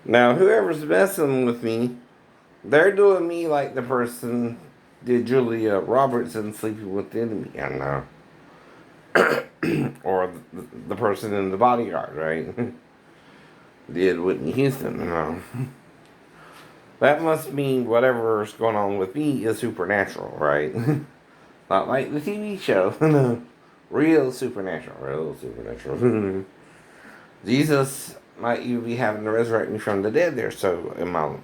Now, whoever's messing with me, they're doing me like the person did Julia Roberts in Sleeping with the Enemy. I know. Or the person in The Bodyguard, right? Did Whitney Houston. No. That must mean whatever's going on with me is supernatural, right? Not like the TV show. No. Real supernatural. Real supernatural. Jesus might even be having to resurrect me from the dead there, so in my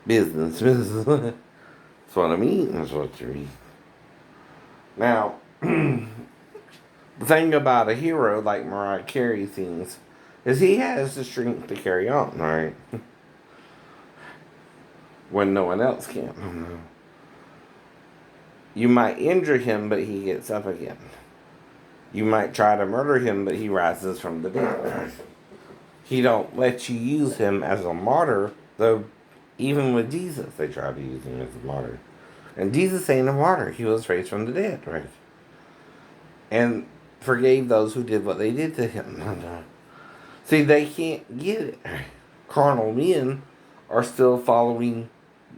business. That's what I mean. That's what you mean. Now, the thing about a hero like Mariah Carey things is he has the strength to carry on, right? When no one else can. You might injure him, but he gets up again. You might try to murder him, but he rises from the dead. He don't let you use him as a martyr, though even with Jesus, they try to use him as a martyr. And Jesus ain't a martyr. He was raised from the dead, right? And forgave those who did what they did to him. See, they can't get it. Carnal men are still following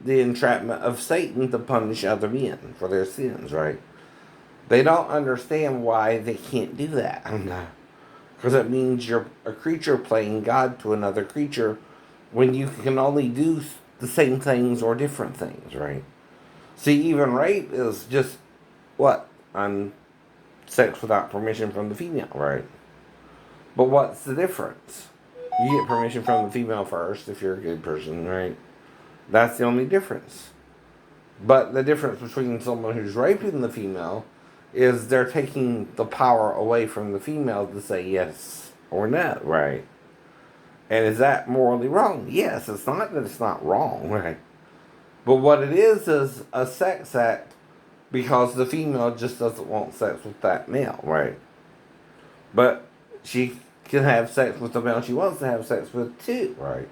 the entrapment of Satan to punish other men for their sins, right? They don't understand why they can't do that. Because it means you're a creature playing God to another creature when you can only do the same things or different things, right? See, even rape is just what? Sex without permission from the female, right? But what's the difference? You get permission from the female first if you're a good person, right? That's the only difference. But the difference between someone who's raping the female is they're taking the power away from the female to say yes or no, right? And is that morally wrong? Yes, it's not that it's not wrong, right? But what it is a sex act because the female just doesn't want sex with that male, right? But she can have sex with the male she wants to have sex with too, right?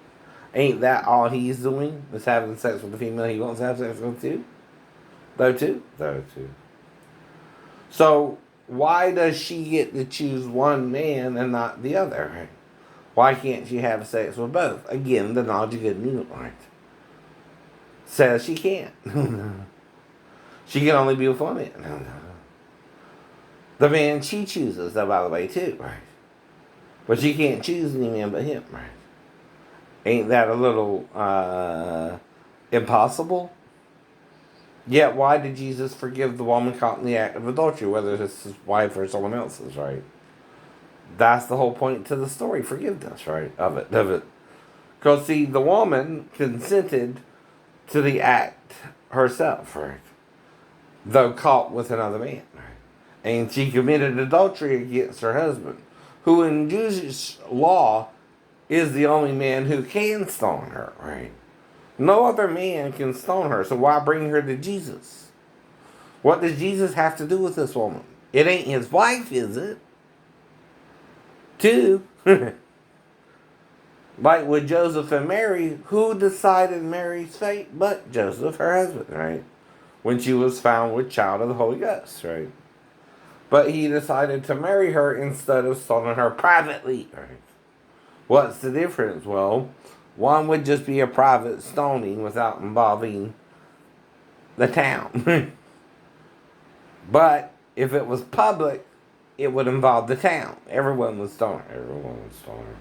Ain't that all he's doing? Is having sex with the female he wants to have sex with too? Though too? Though too. So why does she get to choose one man and not the other? Right? Why can't she have sex with both? Again, the knowledge of good and evil, right? Says she can't. She can only be with one man. The man she chooses, though, by the way, too, right? But she can't choose any man but him, right? Ain't that a little impossible? Yet, why did Jesus forgive the woman caught in the act of adultery, whether it's his wife or someone else's, right? That's the whole point to the story, forgiveness, right? Of it. Because, see, the woman consented to the act herself, right? Though caught with another man, right? And she committed adultery against her husband, who in Jewish law is the only man who can stone her, right? No other man can stone her, so why bring her to Jesus? What does Jesus have to do with this woman? It ain't his wife, is it? Two, like with Joseph and Mary, who decided Mary's fate but Joseph, her husband, right? When she was found with child of the Holy Ghost, right? But he decided to marry her instead of stoning her privately, right? What's the difference? Well, one would just be a private stoning without involving the town. But if it was public, it would involve the town. Everyone would stone her. Everyone would stone her.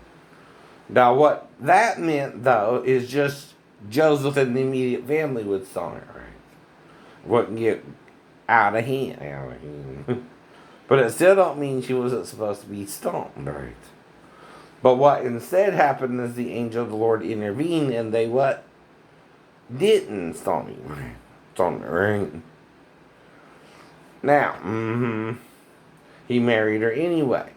Now, what that meant, though, is just Joseph and the immediate family would stone her. Right? Wouldn't get out of hand. But it still don't mean she wasn't supposed to be stoned, right? But what instead happened is the angel of the Lord intervened and they what? Didn't stone him. Stone her, right? Now, he married her anyway.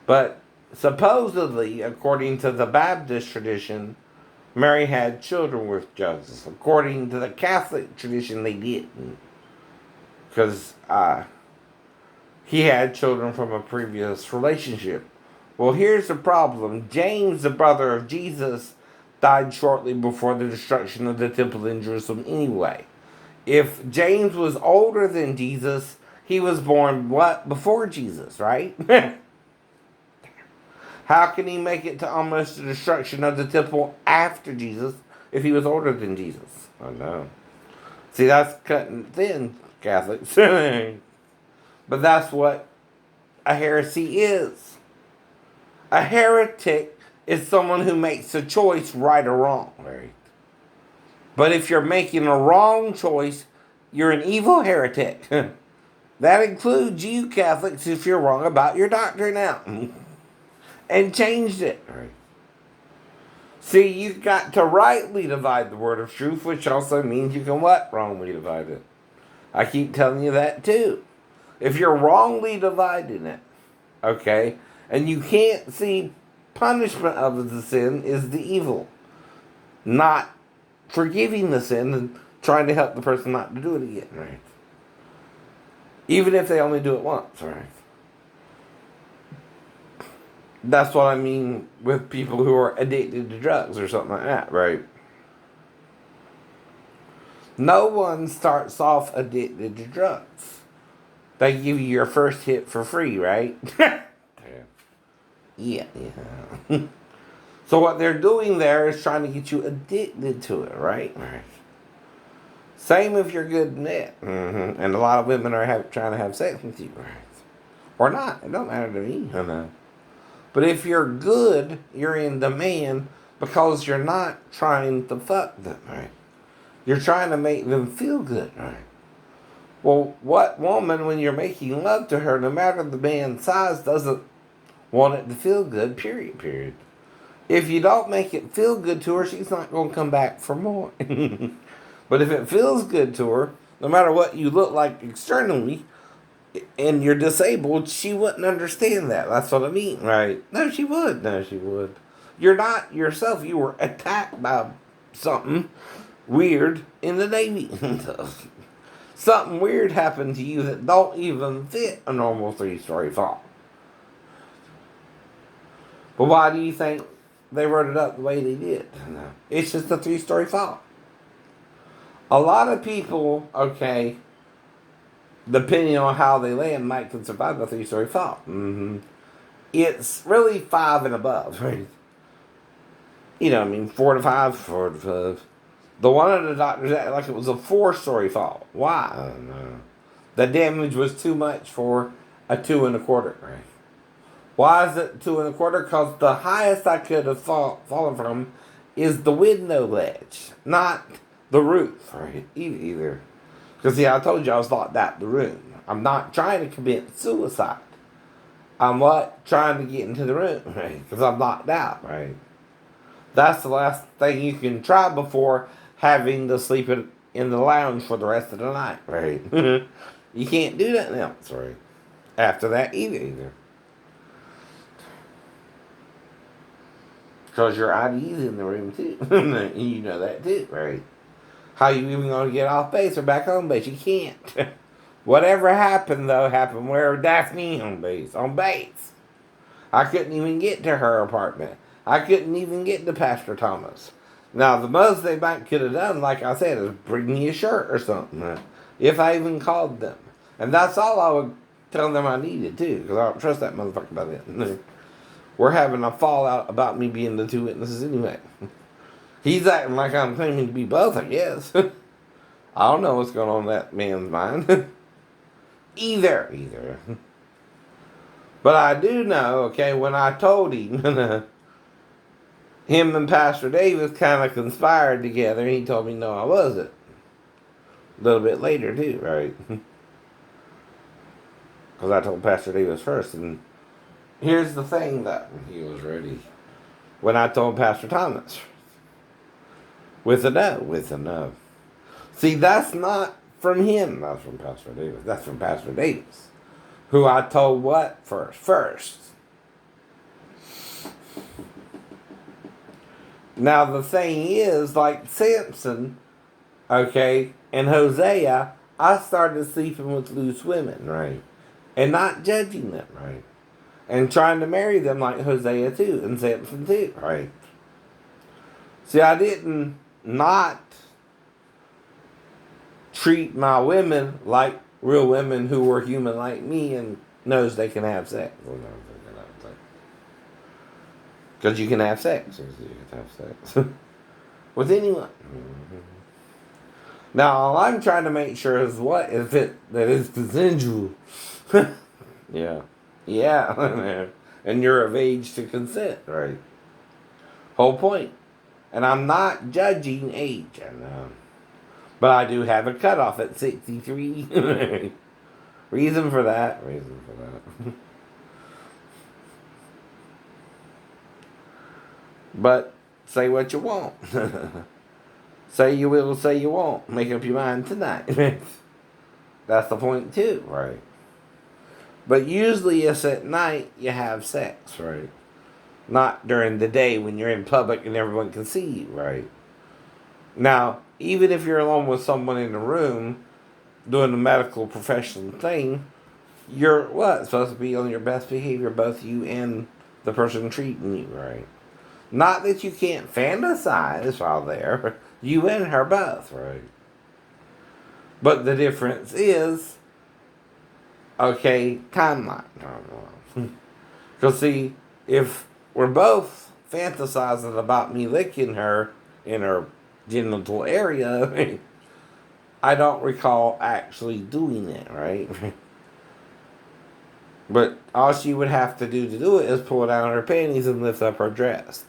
But supposedly, according to the Baptist tradition, Mary had children with Joseph. According to the Catholic tradition, they didn't. Because he had children from a previous relationship. Well, here's the problem. James, the brother of Jesus, died shortly before the destruction of the temple in Jerusalem anyway. If James was older than Jesus, he was born what? Before Jesus, right? How can he make it to almost the destruction of the temple after Jesus if he was older than Jesus? I know. See, that's cutting thin, Catholics. But that's what a heresy is. A heretic is someone who makes a choice, right or wrong. Right. But if you're making a wrong choice, you're an evil heretic. That includes you Catholics if you're wrong about your doctrine now. And changed it. Right. See, you've got to rightly divide the word of truth, which also means you can what? Wrongly divide it. I keep telling you that too. If you're wrongly dividing it, okay, and you can't see punishment of the sin is the evil, not forgiving the sin and trying to help the person not to do it again, right? Even if they only do it once, right? That's what I mean with people who are addicted to drugs or something like that, right? No one starts off addicted to drugs. They give you your first hit for free, right? Yeah. So what they're doing there is trying to get you addicted to it, right? Right. Same if you're good in it. Mm-hmm. And a lot of women are trying to have sex with you, right? Or not. It don't matter to me. I know. But if you're good, you're in demand because you're not trying to fuck them, right? You're trying to make them feel good, right? Well, what woman, when you're making love to her, no matter the man's size, doesn't want it to feel good, period. If you don't make it feel good to her, she's not going to come back for more. But if it feels good to her, no matter what you look like externally, and you're disabled, she wouldn't understand that. That's what I mean, right? No, she would. You're not yourself. You were attacked by something weird in the Navy. Something weird happened to you that don't even fit a normal 3-story fall. But why do you think they wrote it up the way they did? It's just a 3-story fall. A lot of people, okay, depending on how they land, might can survive a 3-story fall. Mm-hmm. It's really 5 and above, right? 4 to 5. The one of the doctors acted like it was a 4-story fall. Why? I don't know. The damage was too much for a 2 1/4, right? Why is it 2 1/4? Because the highest I could have fallen from is the window ledge, not the roof, right? Either. Because, see, I told you I was locked out the room. I'm not trying to commit suicide. I'm trying to get into the room, right? Because I'm locked out, right? That's the last thing you can try before having to sleep in the lounge for the rest of the night, right? You can't do that now, right? After that, either. Because your ID's in the room, too. You know that, too, right? How you even going to get off base or back home base? You can't. Whatever happened, though, happened where Daphne on base. I couldn't even get to her apartment. I couldn't even get to Pastor Thomas. Now, the most they might could have done, like I said, is bring me a shirt or something. If I even called them. And that's all I would tell them I needed, too. Because I don't trust that motherfucker by then. We're having a fallout about me being the 2 witnesses anyway. He's acting like I'm claiming to be both, I guess. I don't know what's going on in that man's mind. Either. But I do know, okay, when I told him, him and Pastor Davis kind of conspired together, and he told me, no, I wasn't. A little bit later, too, right? Because I told Pastor Davis first, and here's the thing that he was ready. When I told Pastor Thomas, with a no. See, that's not from him. That's from Pastor Davis. That's from Pastor Davis. Who I told what first. Now, the thing is, like Samson, okay, and Hosea, I started sleeping with loose women, right? And not judging them, right? And trying to marry them like Hosea too, and Samson too, right? See, I didn't not treat my women like real women who were human like me and knows they can have sex. Because you can have sex. You can have sex with anyone. Now, all I'm trying to make sure is what if it that is consensual. Yeah, yeah, and you're of age to consent, right? Whole point. And I'm not judging age, I know, but I do have a cutoff at 63. Reason for that. Reason for that. But say what you want. Say you will, say you won't. Make up your mind tonight. That's the point too, right? But usually it's at night you have sex, right? Not during the day when you're in public and everyone can see you, right? Now, even if you're alone with someone in the room doing the medical professional thing, you're what? Supposed to be on your best behavior, both you and the person treating you, right? Not that you can't fantasize while there, you and her both, right? But the difference is, okay, timeline. Because see, if we're both fantasizing about me licking her in her genital area, I don't recall actually doing it, right? But all she would have to do it is pull down her panties and lift up her dress.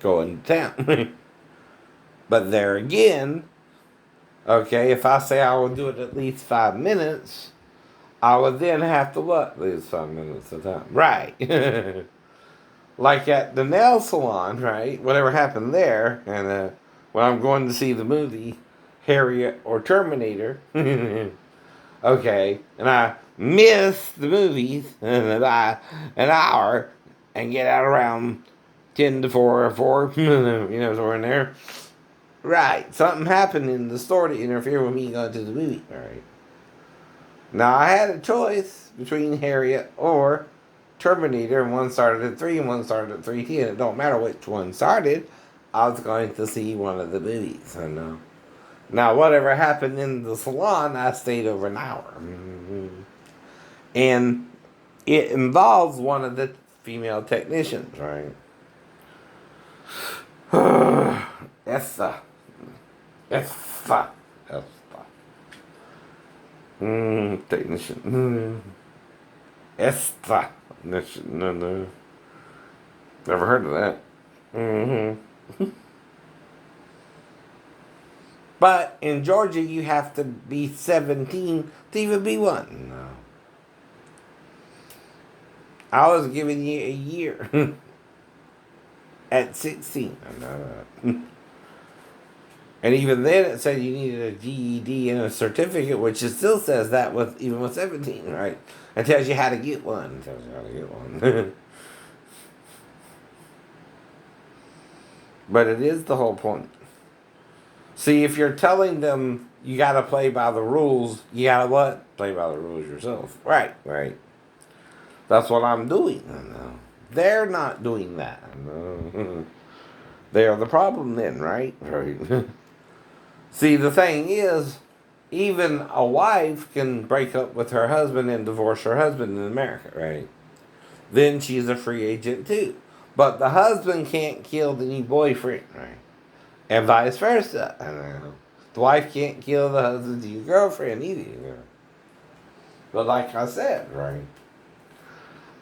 Go into town. But there again, okay, if I say I will do it at least 5 minutes, I would then have to what? Lose 5 minutes of time. Right. Like at the nail salon, right? Whatever happened there, and when I'm going to see the movie Harriet or Terminator, okay, and I miss the movies and I an hour and get out around 10 to 4 or 4, you know, somewhere in there. Right, something happened in the store to interfere with me going to the movie. All right. Now I had a choice between Harriet or Terminator, and one started at 3 and one started at 3:10. It don't matter which one started. I was going to see one of the movies. I know. Now, whatever happened in the salon, I stayed over an hour. And it involves one of the female technicians, right? Essa. Essa. Essa. Technician. Essa. No, no. Never heard of that. But in Georgia, you have to be 17 to even be one. No. I was giving you a year at 16. I know that. And even then, it said you needed a GED and a certificate, which it still says that with even with 17, right? It tells you how to get one. It tells you how to get one. But it is the whole point. See, if you're telling them you got to play by the rules, you got to what? Play by the rules yourself. Right, right. That's what I'm doing. I know. They're not doing that. I know. They're the problem then, right? Right. See, the thing is, even a wife can break up with her husband and divorce her husband in America, right? Then she's a free agent too. But the husband can't kill the new boyfriend, right? And vice versa. I know. The wife can't kill the husband's new girlfriend either. You know? But like I said, right?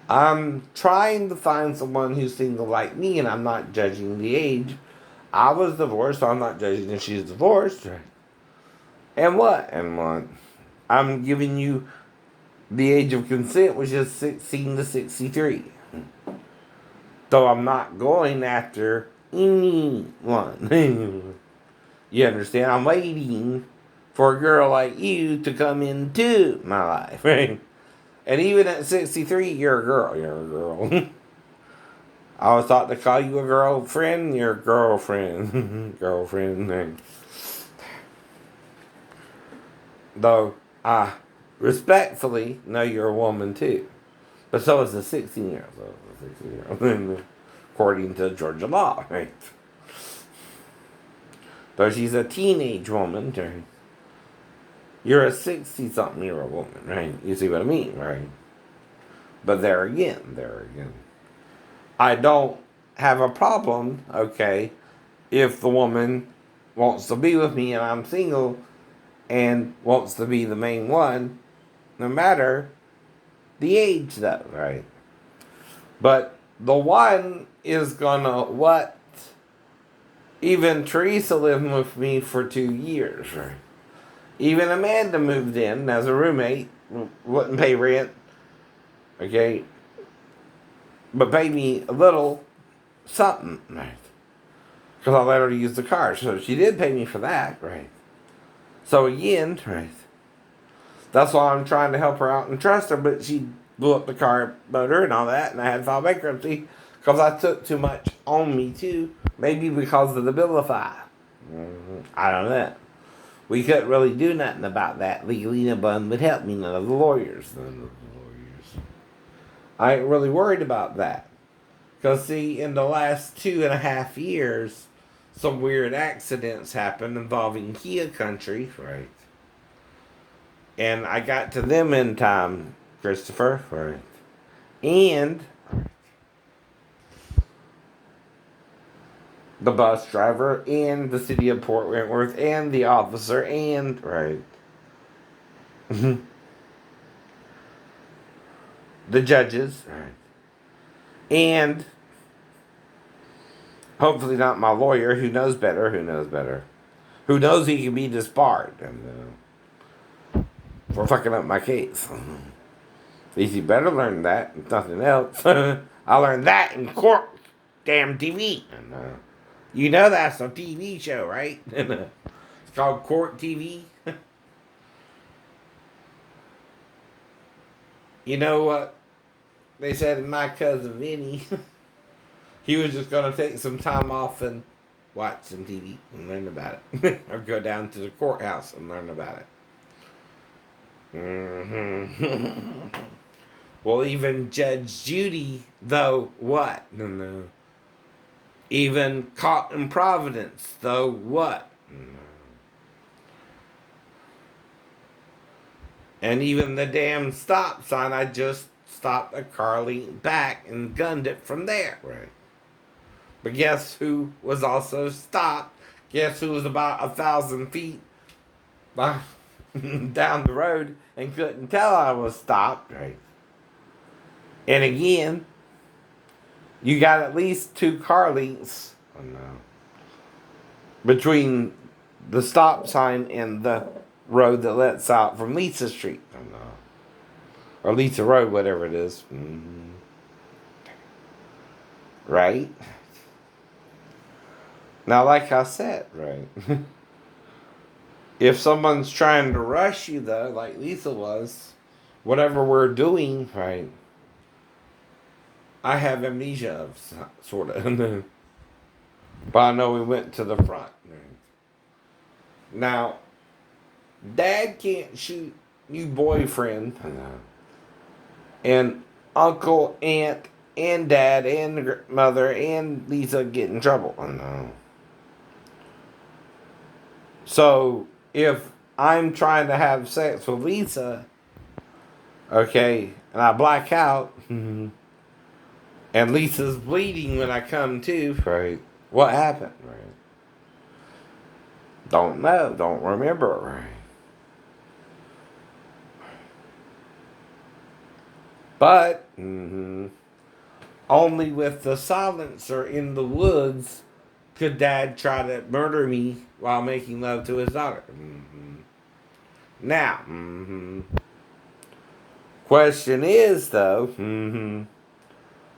I'm trying to find someone who's single like me, and I'm not judging the age. I was divorced, so I'm not judging if she's divorced. Right? And what? And what? I'm giving you the age of consent, which is 16 to 63. So I'm not going after anyone. You understand? I'm waiting for a girl like you to come into my life. Right? And even at 63, you're a girl. You're a girl. I always thought to call you a girlfriend. You're a girlfriend. Girlfriend. Though I respectfully know you're a woman too. But so is a 16-year-old. So is a 16-year-old. According to Georgia law, right? Though she's a teenage woman, right? You're a 60-something-year-old woman, right? You see what I mean, right? But there again. I don't have a problem, okay, if the woman wants to be with me and I'm single and wants to be the main one, no matter the age, though, right? But the one is gonna what? Even Teresa lived with me for 2 years, right? Even Amanda moved in as a roommate, wouldn't pay rent, okay, but paid me a little something, right? Because I let her use the car, so she did pay me for that, right? So again, right? That's why I'm trying to help her out and trust her, but she blew up the car motor and all that, and I had to file bankruptcy because I took too much on me too. Maybe because of the Abilify. I don't know. We couldn't really do nothing about that. Legalina Bun would help me, none of the lawyers. None of the lawyers. I ain't really worried about that. Because, see, in the last 2.5 years, some weird accidents happened involving Kia Country, right? And I got to them in time, Christopher, right? And the bus driver, and the city of Port Wentworth, and the officer, and, right? The judges, right? And hopefully not my lawyer, who knows better, who knows he can be disbarred for fucking up my case. At least you better learn that, if nothing else. I learned that in court, damn TV. You know that's a TV show, right? It's called Court TV. You know what they said in My Cousin Vinny? He was just going to take some time off and watch some TV and learn about it. Or go down to the courthouse and learn about it. Well, even Judge Judy, though, what? No. Even caught in Providence, though, what? No. And even the damn stop sign, I just stopped a car leaned back and gunned it from there. Right. But guess who was also stopped? Guess who was about 1,000 feet down the road and couldn't tell I was stopped? Right. And again, you got at least 2 car lengths between the stop sign and the road that lets out from Lisa Street. Or Lisa Road, whatever it is. Right? Now, like I said, right? If someone's trying to rush you, though, like Lisa was, whatever we're doing, right? I have amnesia, sort of. But I know we went to the front. Right? Now, Dad can't shoot you, boyfriend, and Uncle, Aunt, and Dad, and Mother, and Lisa get in trouble. So, if I'm trying to have sex with Lisa, okay, and I black out, and Lisa's bleeding when I come to, right? What happened, right? Don't know, don't remember, right? But, only with the silencer in the woods could Dad try to murder me while making love to his daughter. Now, question is, though,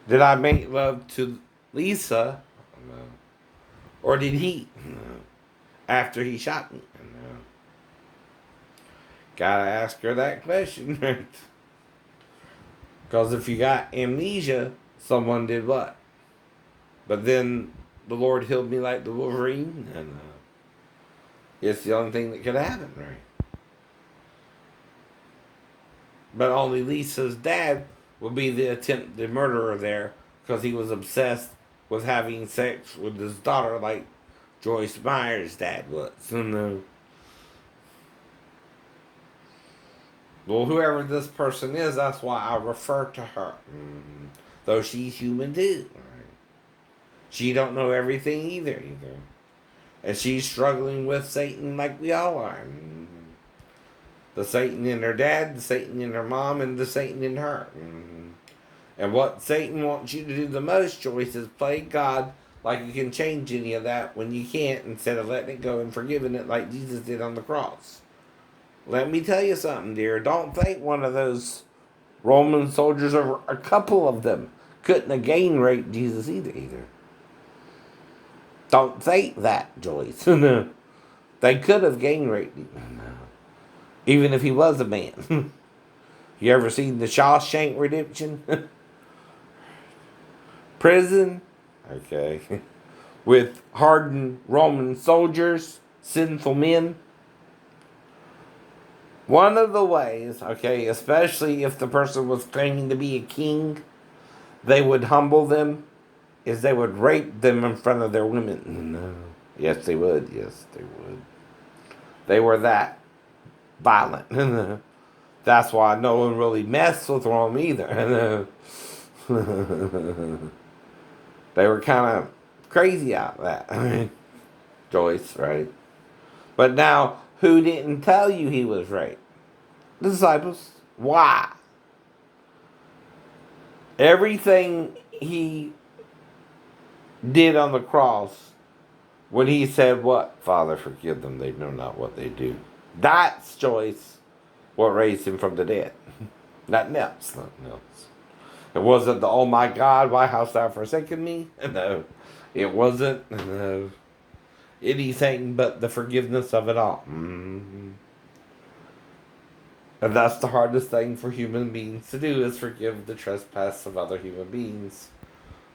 did I make love to Lisa? Or did he? After he shot me? Gotta ask her that question, right? Because if you got amnesia, someone did what? But then the Lord healed me like the Wolverine, and it's the only thing that could happen, right? But only Lisa's dad would be the attempted murderer there because he was obsessed with having sex with his daughter like Joyce Meyer's dad was. Well, whoever this person is, that's why I refer to her. Though she's human too. Right? She don't know everything either. And she's struggling with Satan like we all are. The Satan in her dad, the Satan in her mom, and the Satan in her. And what Satan wants you to do the most, Joyce, is play God like you can change any of that when you can't, instead of letting it go and forgiving it like Jesus did on the cross. Let me tell you something, dear. Don't think one of those Roman soldiers, or a couple of them, couldn't have gang raped Jesus either. Don't think that, Joyce. No. They could have gang raped him. No. Even if he was a man. You ever seen the Shawshank Redemption? Prison? Okay. With hardened Roman soldiers, sinful men. One of the ways, okay, especially if the person was claiming to be a king, they would humble them, is they would rape them in front of their women. No. Yes, they would. Yes, they would. They were that violent. That's why no one really messed with Rome either. They were kind of crazy out of that. Joyce, right? But now, who didn't tell you he was raped? The disciples. Why? Everything he did on the cross, when he said, what? Father, forgive them, they know not what they do. That's, Joyce, what raised him from the dead. Nothing else. Nothing else. It wasn't the, oh my God, why hast thou forsaken me? No. It wasn't anything but the forgiveness of it all. And that's the hardest thing for human beings to do, is forgive the trespass of other human beings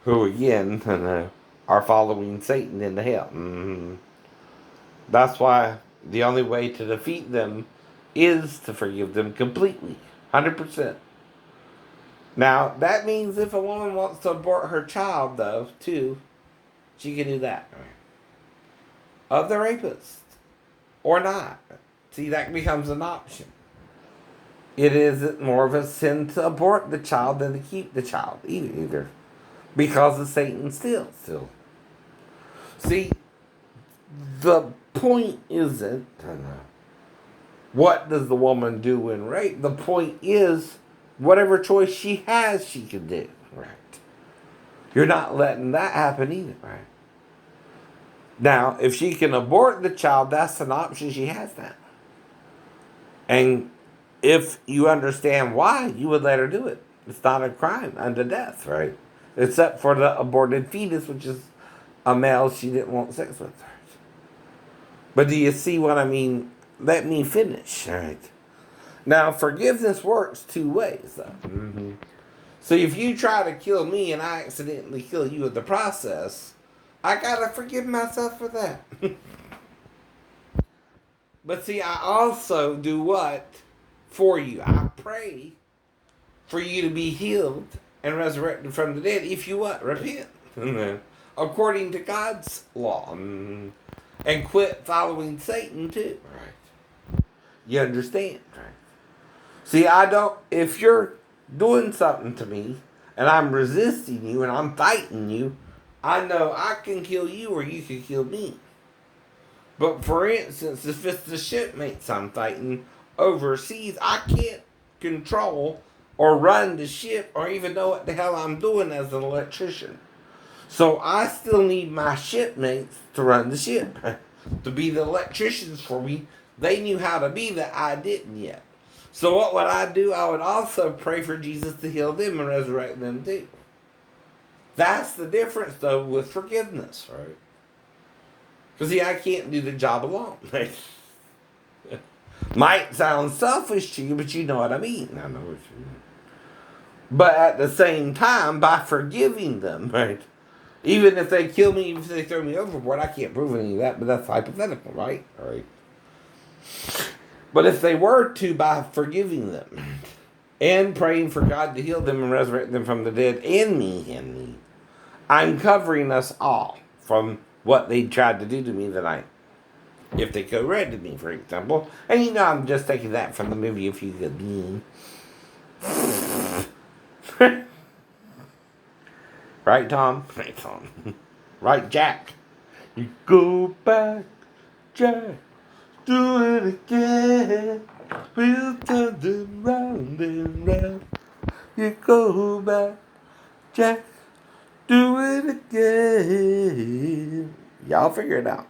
who, again, are following Satan into hell. That's why the only way to defeat them is to forgive them completely, 100%. Now, that means if a woman wants to abort her child, though, too, she can do that. Of the rapist. Or not. See, that becomes an option. It is more of a sin to abort the child than to keep the child, either. Because of Satan still. See, the point isn't, what does the woman do when raped? The point is, whatever choice she has, she can do. Right. You're not letting that happen either. Right. Now, if she can abort the child, that's an option she has now. And if you understand why, you would let her do it. It's not a crime unto death, right? Except for the aborted fetus, which is a male she didn't want sex with. Right? But do you see what I mean? Let me finish, right? Now, forgiveness works two ways, though. So if you try to kill me and I accidentally kill you in the process, I gotta forgive myself for that. But see, I also do what? For you. I pray for you to be healed and resurrected from the dead if you what? Repent. According to God's law. And quit following Satan too. Right. You understand? Right. See, if you're doing something to me and I'm resisting you and I'm fighting you, I know I can kill you or you can kill me. But for instance, if it's the shipmates I'm fighting overseas, I can't control or run the ship or even know what the hell I'm doing as an electrician. So I still need my shipmates to run the ship, to be the electricians for me. They knew how to be that I didn't yet. So what would I do? I would also pray for Jesus to heal them and resurrect them too. That's the difference, though, with forgiveness, right? Because, see, I can't do the job alone. Might sound selfish to you, but you know what I mean. I know what you mean. But at the same time, by forgiving them, right? Even if they kill me, even if they throw me overboard, I can't prove any of that, but that's hypothetical, right? All right. But if they were to, by forgiving them and praying for God to heal them and resurrect them from the dead, and me, I'm covering us all from what they tried to do to me that night. If they co-read me, for example. And you know, I'm just taking that from the movie If You Could Be. Right, Tom? Right, Tom. Right, Jack? You go back, Jack. Do it again. We'll turn them round and round. You go back, Jack. Do it again. Y'all figure it out.